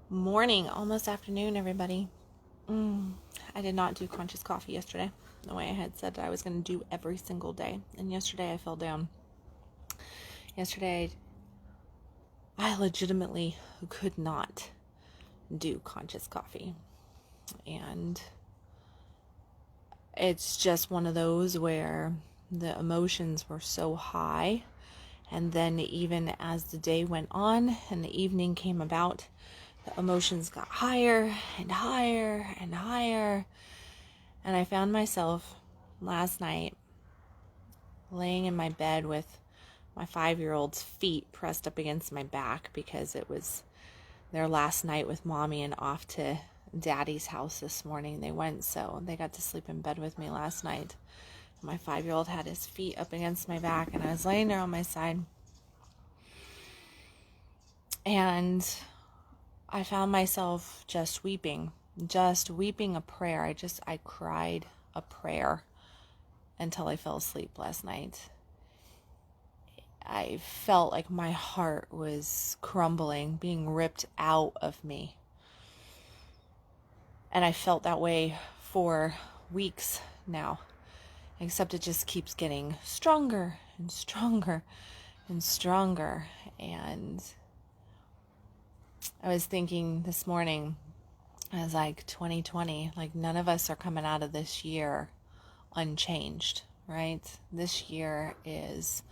Morning, almost afternoon, everybody. I did not do conscious coffee yesterday, the way I had said that I was going to do every single day. And yesterday I fell down. Yesterday I legitimately could not do conscious coffee. And it's just one of those where the emotions were so high. And then even as the day went on and the evening came about, the emotions got higher and higher and higher. And I found myself last night laying in my bed with my 5-year-old's feet pressed up against my back because it was their last night with mommy and off to daddy's house this morning. They went, so they got to sleep in bed with me last night. My 5-year-old had his feet up against my back and I was laying there on my side. And I found myself just weeping a prayer. I cried a prayer until I fell asleep last night. I felt like my heart was crumbling, being ripped out of me. And I felt that way for weeks now, except it just keeps getting stronger and stronger and stronger. And I was thinking this morning, I was like, 2020, like none of us are coming out of this year unchanged, right? This year is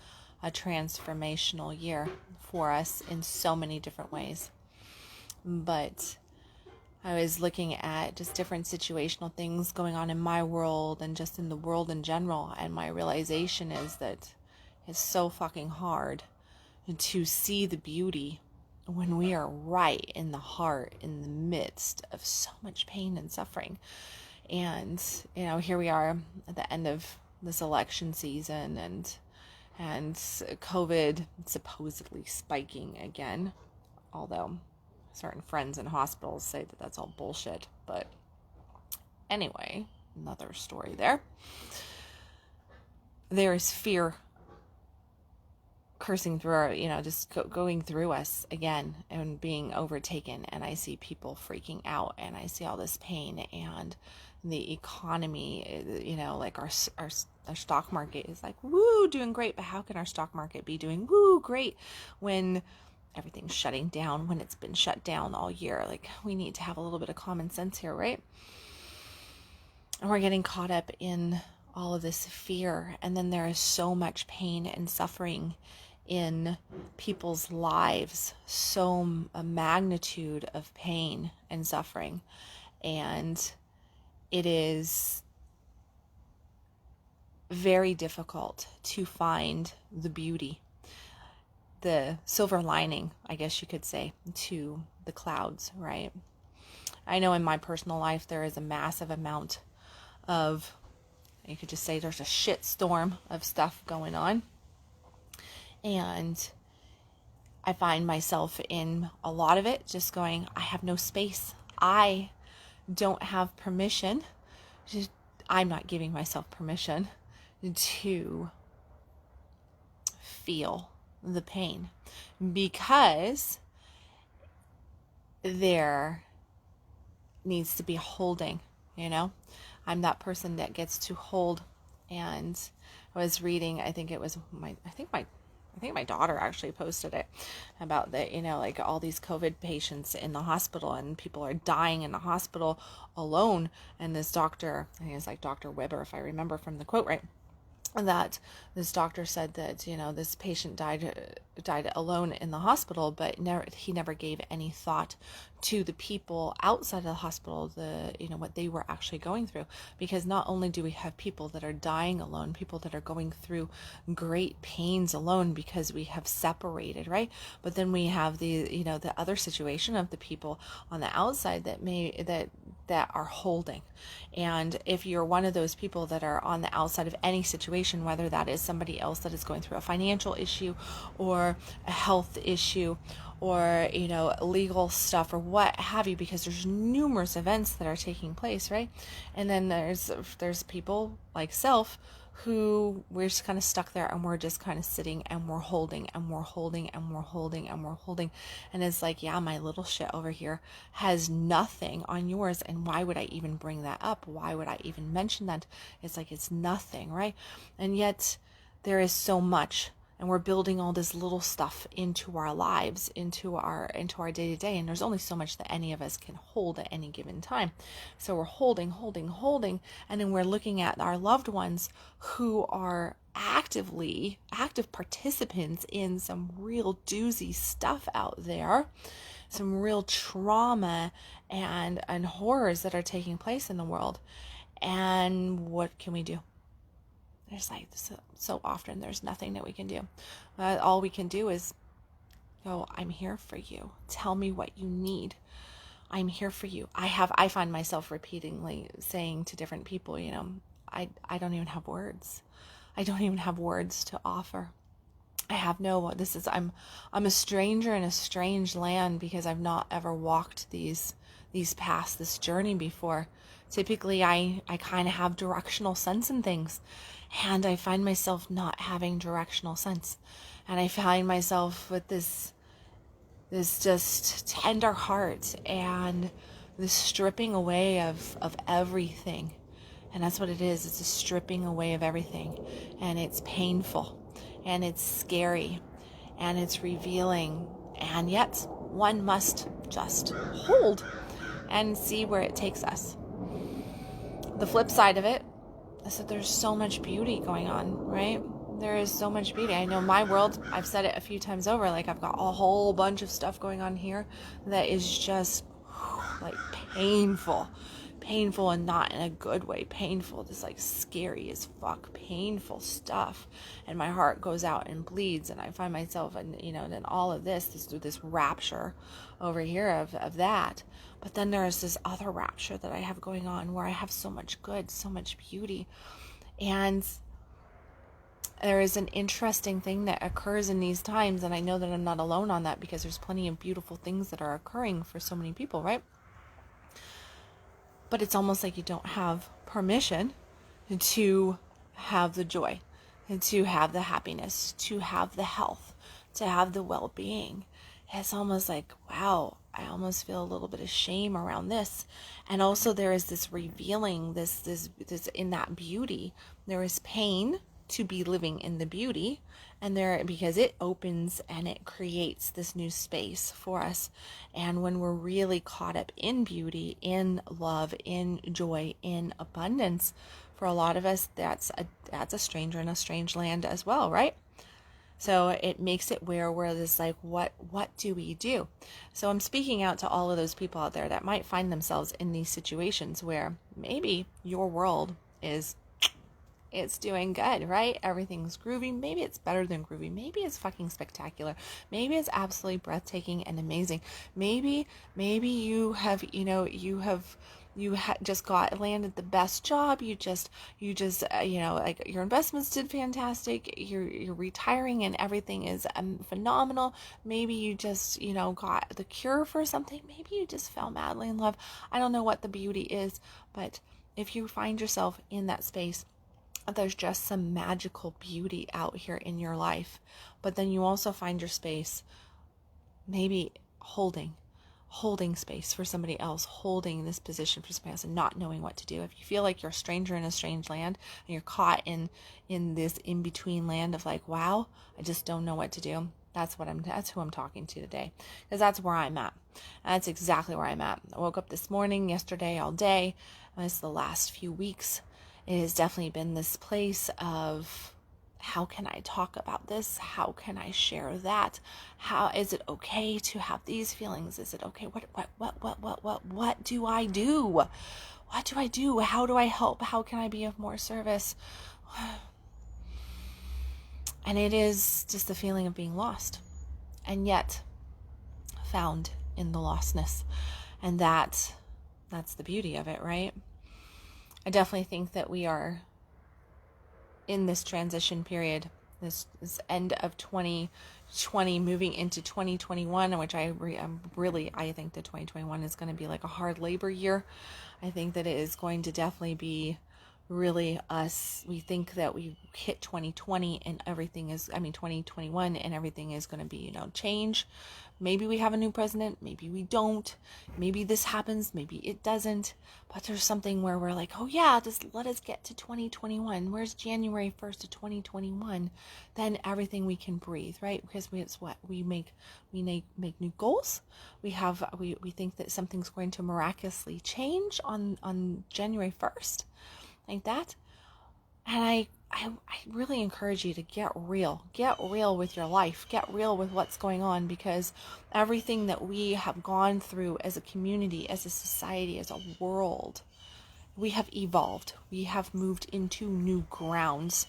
a transformational year for us in so many different ways. But I was looking at just different situational things going on in my world and just in the world in general. And my realization is that it's so fucking hard to see the beauty when we are right in the heart, in the midst of so much pain and suffering. And, here we are at the end of this election season and COVID supposedly spiking again, although certain friends in hospitals say that that's all bullshit. But anyway, another story there. There is fear cursing through our, going through us again and being overtaken. And I see people freaking out and I see all this pain and the economy, like our stock market is like, woo, doing great. But how can our stock market be doing woo, great when everything's shutting down, when it's been shut down all year? Like, we need to have a little bit of common sense here, right? And we're getting caught up in all of this fear. And then there is so much pain and suffering in people's lives, so a magnitude of pain and suffering. And it is very difficult to find the beauty, the silver lining, I guess you could say, to the clouds, right? I know in my personal life there is a massive amount of, you could just say there's a shit storm of stuff going on. And I find myself in a lot of it just going, I have no space. I don't have permission. I'm not giving myself permission to feel the pain because there needs to be holding, I'm that person that gets to hold. And I was reading, I think my daughter actually posted it about that, like all these COVID patients in the hospital and people are dying in the hospital alone. And this doctor, I think it's like Dr. Weber, if I remember from the quote right, that this doctor said that, this patient died alone in the hospital, but he never gave any thought to the people outside of the hospital, what they were actually going through. Because not only do we have people that are dying alone, people that are going through great pains alone because we have separated, right? But then we have the other situation of the people on the outside that are holding. And if you're one of those people that are on the outside of any situation, whether that is somebody else that is going through a financial issue or a health issue or, legal stuff or what have you, because there's numerous events that are taking place, right? And then there's people like self who we're just kind of stuck there, and we're just kind of sitting, and we're holding, and we're holding, and we're holding, and we're holding. And it's like, yeah, my little shit over here has nothing on yours. And why would I even bring that up? Why would I even mention that? It's like, it's nothing, right? And yet there is so much, and we're building all this little stuff into our lives, into our day-to-day, and there's only so much that any of us can hold at any given time. So we're holding, and then we're looking at our loved ones who are active participants in some real doozy stuff out there, some real trauma and horrors that are taking place in the world. And what can we do? There's like so often there's nothing that we can do. All we can do is go, I'm here for you. Tell me what you need. I'm here for you. I find myself repeatedly saying to different people, I don't even have words. I don't even have words to offer. I'm a stranger in a strange land, because I've not ever walked these paths, this journey before. Typically I kind of have directional sense in things, and I find myself not having directional sense. And I find myself with this just tender heart and this stripping away of everything. And that's what it is. It's a stripping away of everything. And it's painful, and it's scary, and it's revealing. And yet one must just hold and see where it takes us. The flip side of it is that there's so much beauty going on, right? There is so much beauty. I know my world, I've said it a few times over, like I've got a whole bunch of stuff going on here that is just like painful, and not in a good way. Painful, just like scary as fuck, painful stuff. And my heart goes out and bleeds, and I find myself in all of this rapture over here of that. But then there's this other rapture that I have going on where I have so much good, so much beauty. And there is an interesting thing that occurs in these times, and I know that I'm not alone on that, because there's plenty of beautiful things that are occurring for so many people, right? But it's almost like you don't have permission to have the joy, and to have the happiness, to have the health, to have the well-being. It's almost like, wow, I almost feel a little bit of shame around this. And also there is this revealing, this in that beauty. There is pain to be living in the beauty, and because it opens and it creates this new space for us. And when we're really caught up in beauty, in love, in joy, in abundance, for a lot of us, that's a stranger in a strange land as well, right? So it makes it where we're just like, what do we do? So I'm speaking out to all of those people out there that might find themselves in these situations where maybe your world it's doing good, right? Everything's groovy. Maybe it's better than groovy. Maybe it's fucking spectacular.Maybe it's absolutely breathtaking and amazing. Maybe you just landed the best job. You just like your investments did fantastic. You're retiring and everything is phenomenal. Maybe you just got the cure for something. Maybe you just fell madly in love. I don't know what the beauty is, but if you find yourself in that space, there's just some magical beauty out here in your life. But then you also find your space maybe holding space for somebody else, holding this position for somebody else, and not knowing what to do. If you feel like you're a stranger in a strange land, and you're caught in this in-between land of like, wow, I just don't know what to do, that's who I'm talking to today, because that's where I'm at. That's exactly where I'm at. I woke up this morning, yesterday, all day, and it's the last few weeks. It has definitely been this place of, how can I talk about this? How can I share that? How is it okay to have these feelings? Is it okay? What do I do? What do I do? How do I help? How can I be of more service? And it is just the feeling of being lost, and yet found in the lostness. And that's the beauty of it, right? I definitely think that we are in this transition period, this end of 2020, moving into 2021, which I think that 2021 is going to be like a hard labor year. I think that it is going to definitely be really us, we think that we hit 2020 and everything is, 2021 and everything is going to be, change. Maybe we have a new president, maybe we don't, maybe this happens, maybe it doesn't, but there's something where we're like, oh yeah, just let us get to 2021. Where's January 1st of 2021? Then everything we can breathe, right? Because it's what we make new goals. We think that something's going to miraculously change on January 1st, like that. And I really encourage you to get real with your life, get real with what's going on, because everything that we have gone through as a community, as a society, as a world, we have evolved, we have moved into new grounds,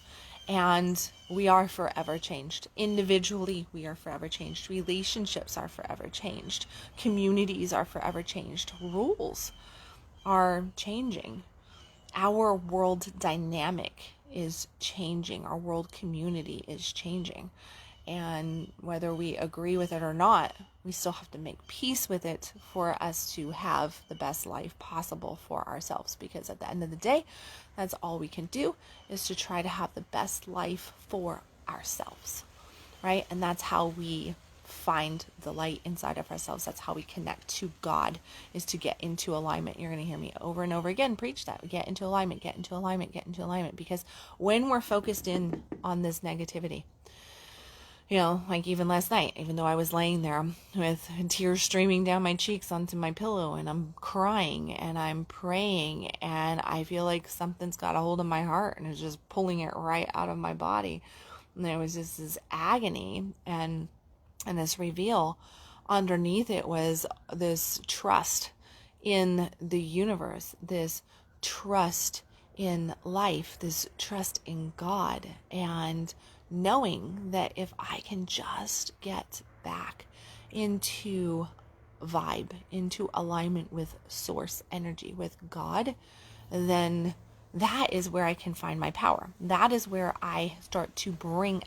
and we are forever changed. Individually, we are forever changed. Relationships are forever changed. Communities are forever changed. Rules are changing. Our world dynamic is changing. Our world community is changing. And whether we agree with it or not, we still have to make peace with it for us to have the best life possible for ourselves. Because at the end of the day, that's all we can do, is to try to have the best life for ourselves, right? And that's how we find the light inside of ourselves. That's how we connect to God, is to get into alignment. You're going to hear me over and over again preach that. Get into alignment, get into alignment, get into alignment. Because when we're focused in on this negativity, like even last night, even though I was laying there with tears streaming down my cheeks onto my pillow, and I'm crying and I'm praying, and I feel like something's got a hold of my heart and is just pulling it right out of my body. And there was just this agony and this reveal. Underneath it was this trust in the universe, this trust in life, this trust in God, and knowing that if I can just get back into vibe, into alignment with source energy, with God, then that is where I can find my power. That is where I start to bring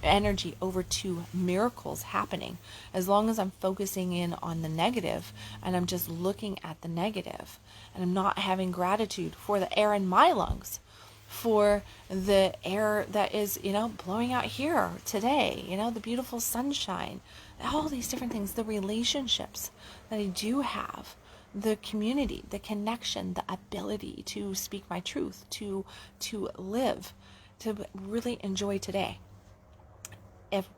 energy over to miracles happening. As long as I'm focusing in on the negative and I'm just looking at the negative, and I'm not having gratitude for the air in my lungs, for the air that is, blowing out here today, the beautiful sunshine, all these different things, the relationships that I do have, the community, the connection, the ability to speak my truth, to live, to really enjoy today.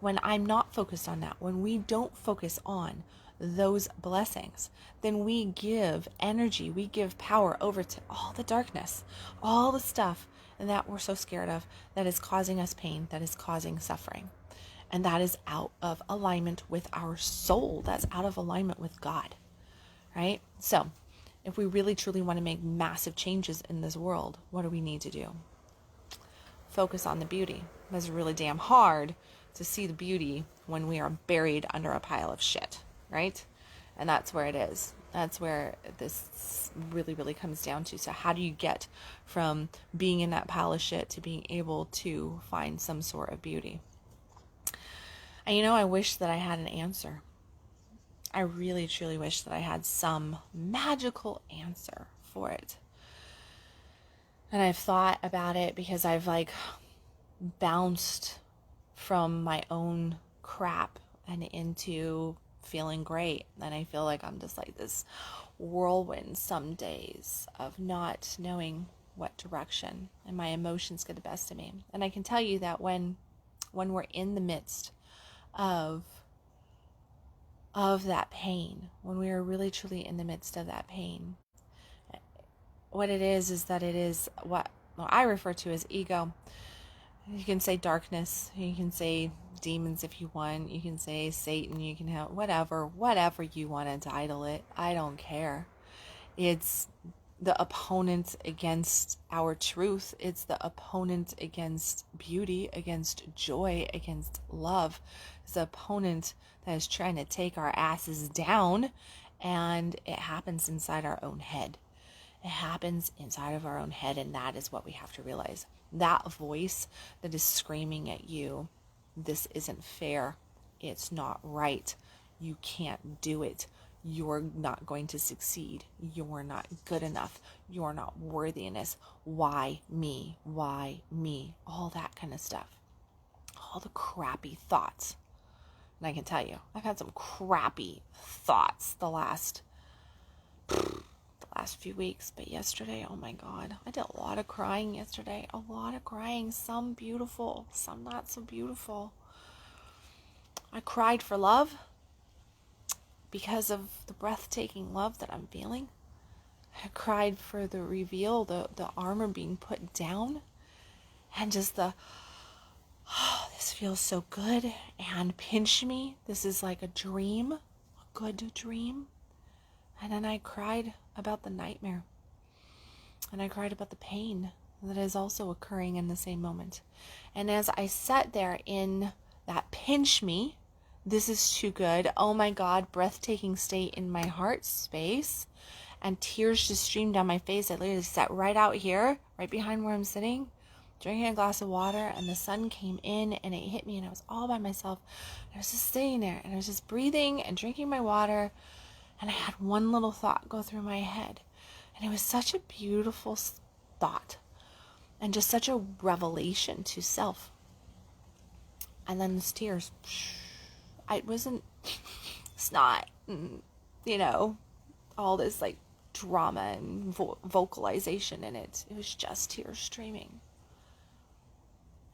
When I'm not focused on that, when we don't focus on those blessings, then we give energy, we give power over to all the darkness, all the stuff that we're so scared of, that is causing us pain, that is causing suffering. And that is out of alignment with our soul. That's out of alignment with God, right? So if we really truly want to make massive changes in this world, what do we need to do? Focus on the beauty. It's really damn hard to see the beauty when we are buried under a pile of shit, right? And that's where it is. That's where this really, really comes down to. So how do you get from being in that pile of shit to being able to find some sort of beauty? And I wish that I had an answer. I really, truly wish that I had some magical answer for it. And I've thought about it because I've bounced from my own crap and into feeling great. And I feel like I'm just like this whirlwind some days of not knowing what direction, and my emotions get the best of me. And I can tell you that when we're in the midst of that pain, when we are really truly in the midst of that pain, what it is that it is what I refer to as ego. You can say darkness, you can say demons if you want, you can say Satan, you can have whatever you want to title it. I don't care. It's the opponent against our truth. It's the opponent against beauty, against joy, against love. It's the opponent that is trying to take our asses down, and it happens inside our own head. It happens inside of our own head, and that is what we have to realize. That voice that is screaming at you, this isn't fair, it's not right, you can't do it, you're not going to succeed, you're not good enough, you're not worthiness, why me, all that kind of stuff, all the crappy thoughts. And I can tell you, I've had some crappy thoughts the last few weeks, but yesterday, oh my God, I did a lot of crying yesterday, some beautiful, some not so beautiful. I cried for love because of the breathtaking love that I'm feeling. I cried for the reveal, the armor being put down, and just oh, this feels so good, and pinch me. This is like a dream, a good dream. And then I cried about the nightmare, and I cried about the pain that is also occurring in the same moment. And as I sat there in that pinch me, this is too good, oh my God, breathtaking state in my heart space, and tears just streamed down my face. I literally sat right out here, right behind where I'm sitting, drinking a glass of water, and the sun came in and it hit me, and I was all by myself. I was just sitting there, and I was just breathing and drinking my water, and I had one little thought go through my head, and it was such a beautiful thought and just such a revelation to self. And then the tears, it's not, all this like drama and vocalization in it. It was just tears streaming.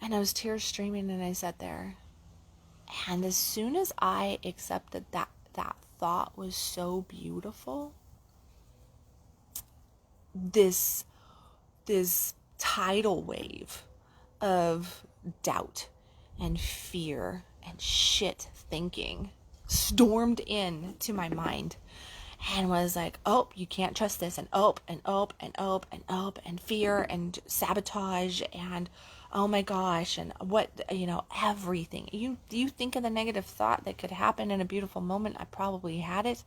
And I was tears streaming, and I sat there. And as soon as I accepted that thought was so beautiful, this tidal wave of doubt and fear and shit thinking stormed in to my mind and was like, oh, you can't trust this, and and fear and sabotage and oh my gosh, and what, everything. You think of the negative thought that could happen in a beautiful moment. I probably had it,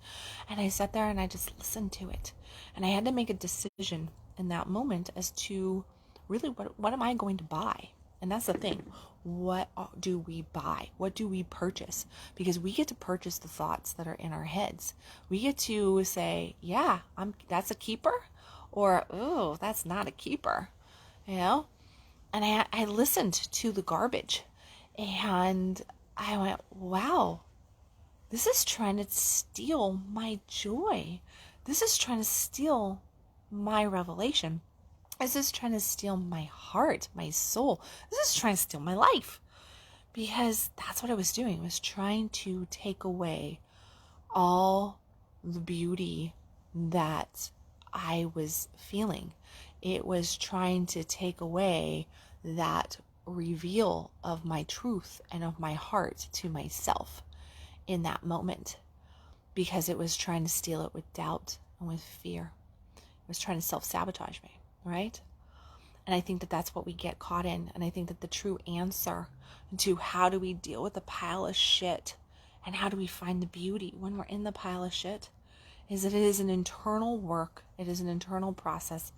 and I sat there and I just listened to it, and I had to make a decision in that moment as to really what am I going to buy. And that's the thing. What do we buy? What do we purchase? Because we get to purchase the thoughts that are in our heads. We get to say, yeah, that's a keeper, or, oh, that's not a keeper, And I listened to the garbage, and I went, wow, this is trying to steal my joy. This is trying to steal my revelation. This is trying to steal my heart, my soul. This is trying to steal my life, because that's what I was doing. I was trying to take away all the beauty that I was feeling. It was trying to take away that reveal of my truth and of my heart to myself in that moment, because it was trying to steal it with doubt and with fear. It was trying to self-sabotage me, right? And I think that that's what we get caught in. And I think that the true answer to how do we deal with the pile of shit and how do we find the beauty when we're in the pile of shit is that it is an internal work. It is an internal process.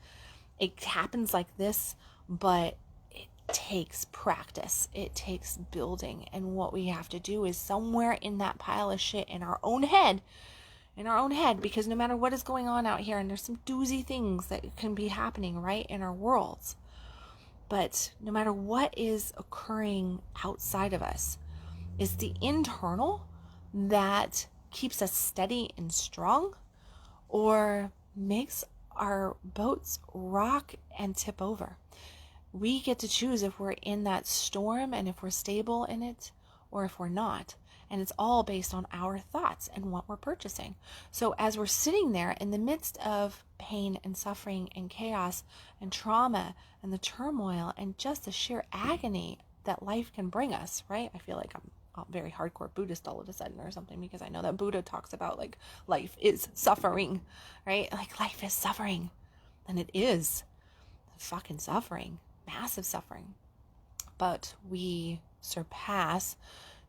It happens like this, but it takes practice. It takes building. And what we have to do is somewhere in that pile of shit in our own head, because no matter what is going on out here, and there's some doozy things that can be happening right in our worlds, but no matter what is occurring outside of us, it's the internal that keeps us steady and strong, or makes our boats rock and tip over. We get to choose if we're in that storm and if we're stable in it, or if we're not. And it's all based on our thoughts and what we're purchasing. So as we're sitting there in the midst of pain and suffering and chaos and trauma and the turmoil and just the sheer agony that life can bring us, right? I feel like I'm very hardcore Buddhist all of a sudden or something, because I know that Buddha talks about like life is suffering, right? Like life is suffering. And it is fucking suffering, massive suffering. But we surpass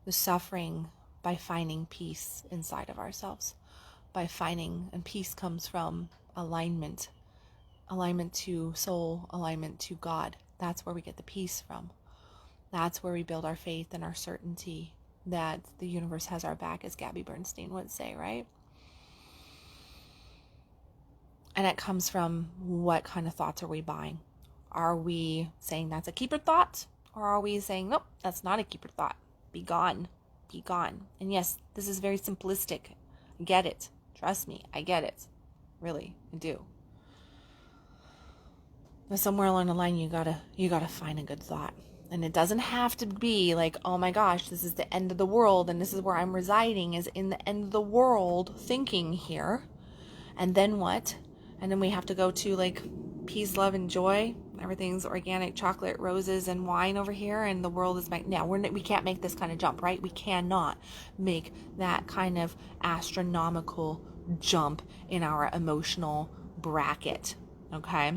the suffering by finding peace inside of ourselves, and peace comes from alignment to soul, alignment to God. That's where we get the peace from. That's where we build our faith and our certainty that the universe has our back, as Gabby Bernstein would say, right? And it comes from, what kind of thoughts are we buying? Are we saying that's a keeper thought? Or are we saying, nope, that's not a keeper thought. Be gone. Be gone. And yes, this is very simplistic. I get it. Trust me, I get it. Really, I do. But somewhere along the line, you gotta find a good thought. And it doesn't have to be like, oh my gosh, this is the end of the world and this is where I'm residing, is in the end of the world thinking here. And then what? And then we have to go to like peace, love, and joy. Everything's organic, chocolate, roses, and wine over here, and the world is now. We can't make this kind of jump, right? We cannot make that kind of astronomical jump in our emotional bracket, okay?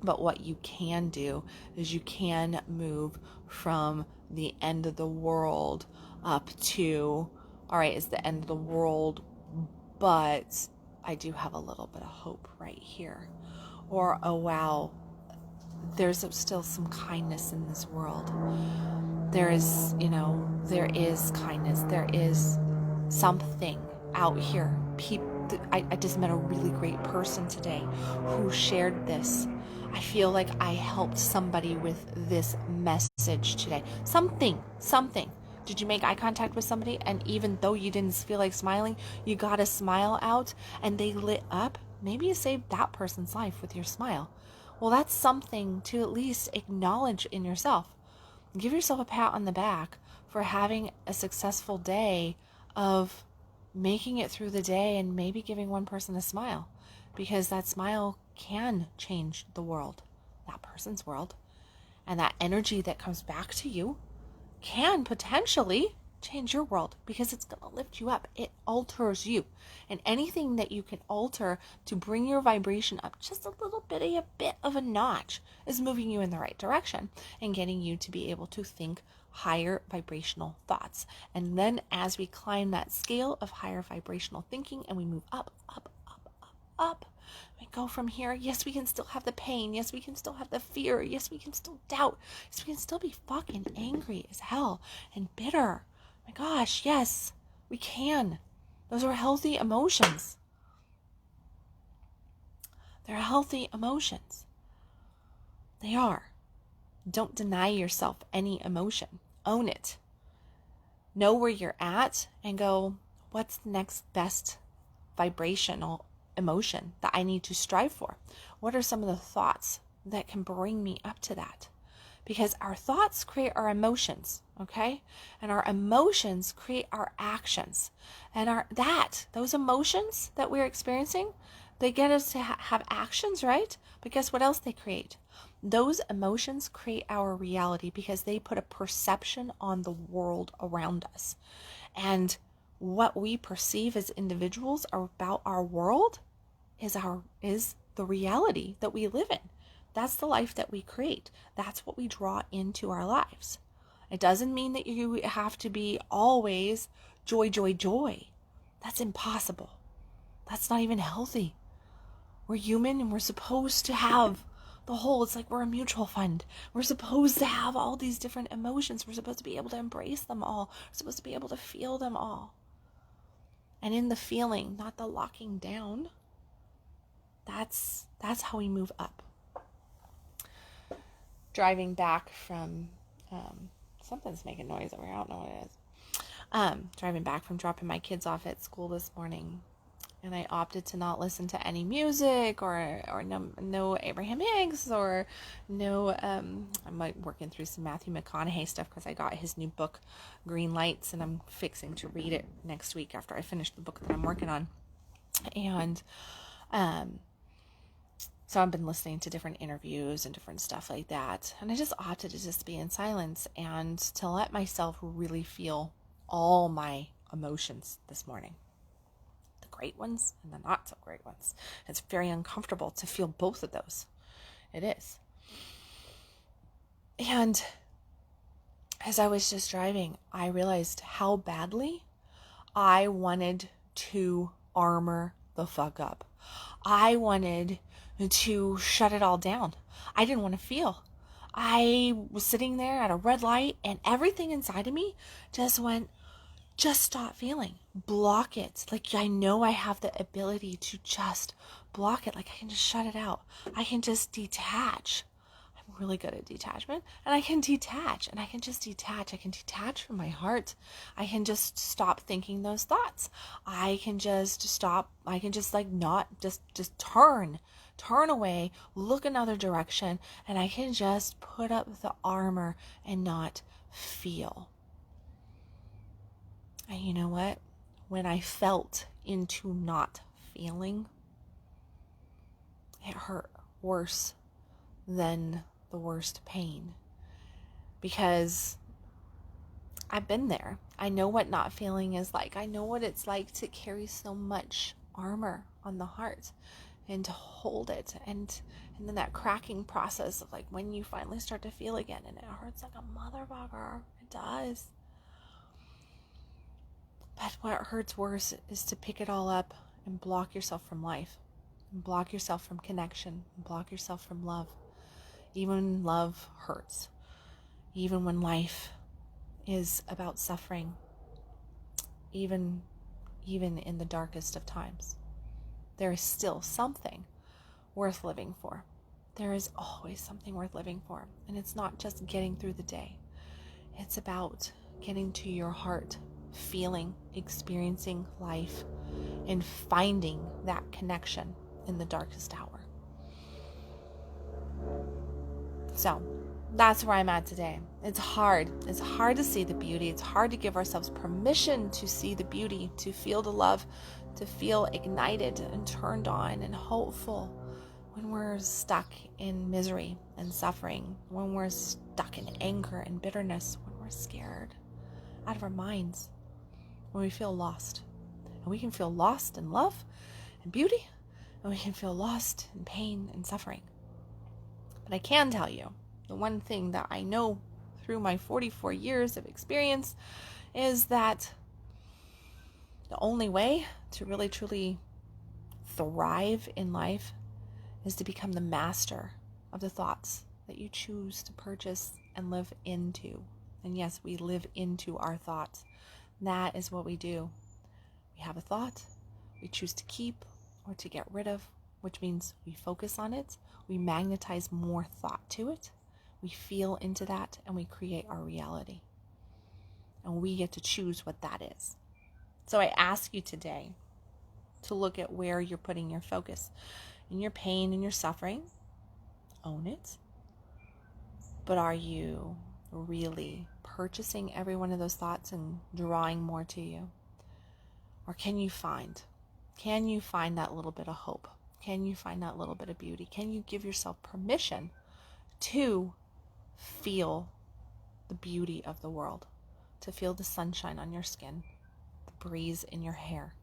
But what you can do is you can move from the end of the world up to, all right, it's the end of the world, but I do have a little bit of hope right here. Or, oh wow, there's still some kindness in this world. There is kindness. There is something out here. I just met a really great person today who shared this. I feel like I helped somebody with this message today. Something. Did you make eye contact with somebody? And even though you didn't feel like smiling, you got a smile out and they lit up. Maybe you saved that person's life with your smile. Well, that's something to at least acknowledge in yourself. Give yourself a pat on the back for having a successful day of making it through the day and maybe giving one person a smile, because that smile can change the world, that person's world. And that energy that comes back to you can potentially change your world, because it's going to lift you up. It alters you. And anything that you can alter to bring your vibration up just a little bit, a bit of a notch, is moving you in the right direction and getting you to be able to think higher vibrational thoughts. And then as we climb that scale of higher vibrational thinking and we move up, we go from here. Yes, we can still have the pain. Yes, we can still have the fear. Yes, we can still doubt. Yes, we can still be fucking angry as hell and bitter. My gosh, yes, we can. Those are healthy emotions. They're healthy emotions. They are. Don't deny yourself any emotion. Own it. Know where you're at and go, what's the next best vibrational emotion that I need to strive for? What are some of the thoughts that can bring me up to that? Because our thoughts create our emotions, okay? And our emotions create our actions. And those emotions that we're experiencing, they get us to have actions, right? But guess what else they create? Those emotions create our reality, because they put a perception on the world around us. And what we perceive as individuals about our world is the reality that we live in. That's the life that we create. That's what we draw into our lives. It doesn't mean that you have to be always joy, joy, joy. That's impossible. That's not even healthy. We're human and we're supposed to have the whole. It's like we're a mutual fund. We're supposed to have all these different emotions. We're supposed to be able to embrace them all. We're supposed to be able to feel them all. And in the feeling, not the locking down, that's how we move up. Driving back from, something's making noise over here. I don't know what it is. Driving back from dropping my kids off at school this morning, and I opted to not listen to any music or no Abraham Hicks or no, I'm like working through some Matthew McConaughey stuff because I got his new book, Green Lights, and I'm fixing to read it next week after I finish the book that I'm working on. And, so I've been listening to different interviews and different stuff like that. And I just opted to just be in silence and to let myself really feel all my emotions this morning. The great ones and the not so great ones. It's very uncomfortable to feel both of those. It is. And as I was just driving, I realized how badly I wanted to armor the fuck up. I wanted to shut it all down. I didn't want to feel. I was sitting there at a red light and everything inside of me just went, just stop feeling. Block it. Like, I know I have the ability to just block it. Like I can just shut it out. I can just detach. I'm really good at detachment. And I can detach, and I can just detach. I can detach from my heart. I can just stop thinking those thoughts. I can just stop. I can just like not just turn away, look another direction, and I can just put up the armor and not feel. And you know what? When I felt into not feeling, it hurt worse than the worst pain, because I've been there. I know what not feeling is like. I know what it's like to carry so much armor on the heart and to hold it, and then that cracking process of like when you finally start to feel again, and it hurts like a motherfucker. It does. But what hurts worse is to pick it all up and block yourself from life, and block yourself from connection, and block yourself from love. Even love hurts. Even when life is about suffering, even in the darkest of times, there is still something worth living for. There is always something worth living for. And it's not just getting through the day. It's about getting to your heart, feeling, experiencing life, and finding that connection in the darkest hour. So that's where I'm at today. It's hard. It's hard to see the beauty. It's hard to give ourselves permission to see the beauty, to feel the love, to feel ignited and turned on and hopeful when we're stuck in misery and suffering, when we're stuck in anger and bitterness, when we're scared out of our minds, when we feel lost. And we can feel lost in love and beauty, and we can feel lost in pain and suffering. But I can tell you, the one thing that I know through my 44 years of experience is that the only way to really truly thrive in life is to become the master of the thoughts that you choose to purchase and live into. And yes, we live into our thoughts. That is what we do. We have a thought, we choose to keep or to get rid of, which means we focus on it, we magnetize more thought to it, we feel into that, and we create our reality. And we get to choose what that is. So I ask you today to look at where you're putting your focus. In your pain and your suffering, own it. But are you really purchasing every one of those thoughts and drawing more to you? Or can you find that little bit of hope? Can you find that little bit of beauty? Can you give yourself permission to feel the beauty of the world, to feel the sunshine on your skin, the breeze in your hair,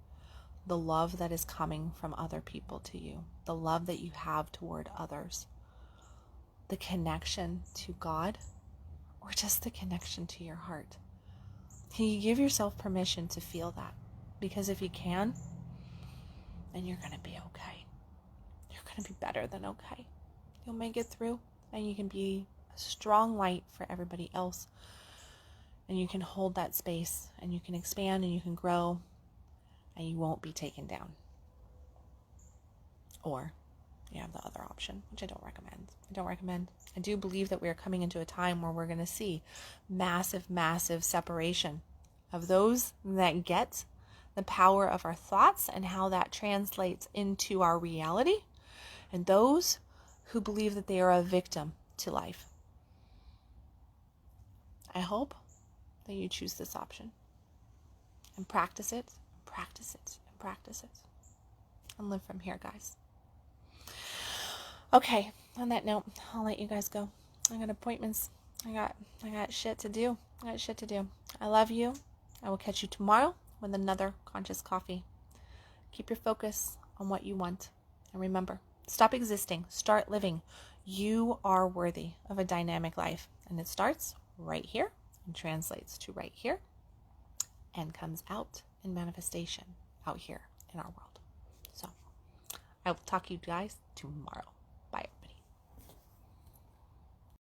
the love that is coming from other people to you, the love that you have toward others, the connection to God, or just the connection to your heart? Can you give yourself permission to feel that? Because if you can, then you're going to be okay. You're going to be better than okay. You'll make it through, and you can be a strong light for everybody else. And you can hold that space, and you can expand, and you can grow, and you won't be taken down. Or you have the other option, which I don't recommend. I do believe that we are coming into a time where we're going to see massive separation of those that get the power of our thoughts and how that translates into our reality, and those who believe that they are a victim to life. I hope that you choose this option and practice it, and live from here, guys. Okay, on that note, I'll let you guys go. I got appointments. I got shit to do. I love you. I will catch you tomorrow with another Conscious Coffee. Keep your focus on what you want. And remember, stop existing. Start living. You are worthy of a dynamic life. And it starts right here and translates to right here and comes out in manifestation out here in our world. So I will talk to you guys tomorrow.